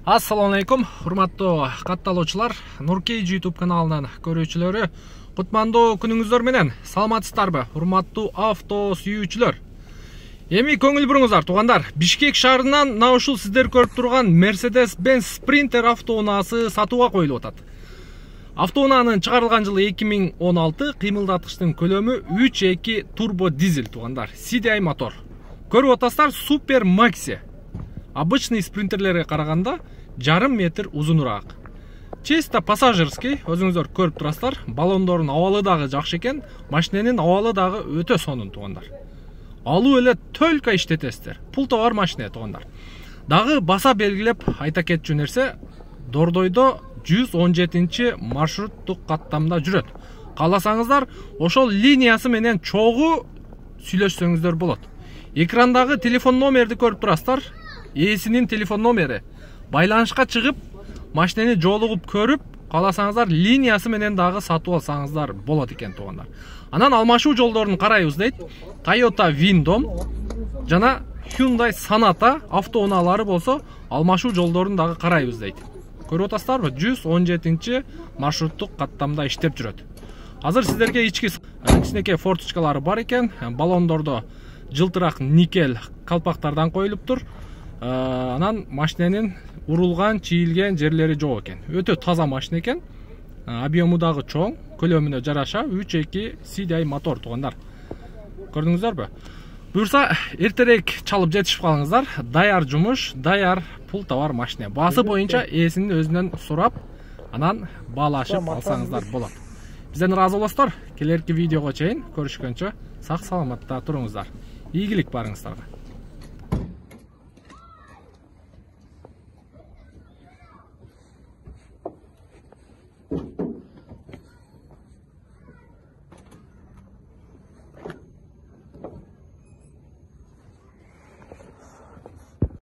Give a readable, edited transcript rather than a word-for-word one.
Assalamu alaikum, урматтуу катталуучулар, Нуркей YouTube каналынан көрүүчүлөрү, кутмандуу күнүңүздөр менен саламатсыздарбы, урматтуу авто сүйүүчүлөр. Эми көңүл буруңуздар, туугандар. Бишкек шаарынан мына ушул сиздер көрүп турган Mercedes-Benz Sprinter автоунаасы сатууга коюлуп атат. Автоунаанын чыгарылган жылы 2016, кыймылдаткычтын көлөмү 3.2 турбо дизель, туугандар. CDI мотор. Көрүп атасыздар, Super Maxi. Обычный спринтерлерге караганда жарым метр узунураак. Чисто пассажирский, өзүңүздөр көрүп турасыздар, баллондордун абалы дагы жакшы экен, машиненин абалы дагы өтө сонун, туугандар. Алуу эле только иштетесиздер. Пул товар машина, туугандар. Дагы баса белгилеп айта кетчү нерсе, Дордойдо 117-чи маршруттук каттамда жүрөт. Кааласаңыздар, ошол линиясы менен чогуу сүйлөшсөңүздөр болот. Экрандагы телефон номерди көрүп турасыздар. Ээсинин телефон номери. Байланышка чыгып, машинени жолугуп көрүп, кааласаңыздар линиясы менен дагы сатып алсаңыздар болот экен, туугандар. Анан алмашуу жолдорун карайбыз дейт. Toyota Windom жана Hyundai Sonata автоунаалары болсо, алмашуу жолдорун дагы карайбыз дейт. Көрүп атасыздарбы? 117-чи маршруттук каттамда иштеп жүрөт. Азыр сиздерге кичинекей форточкалары бар экен. Баллондордо жылтыраак никель калпактардан коюлуптур. Анан машиненин урулган, чийилген жерлери жок экен. Өтө таза машина экен. Объему дагы чоң, көлөмүнө жараша 3.2 CDI мотор, туугандар. Көрдүңүздөрбү? Буюрса, эртерээк чалып жетишип калыңыздар. Даяр жумуш, даяр пул товар машина. Баасы боюнча ээсинин өзүнөн сурап, анан баалашып алсаңыздар болот. Бизден ыраазы болосуздар. Келерки видеого чейин көрүшкөнчө сак саламатта туруңуздар. Ийгилик барыңыздарга.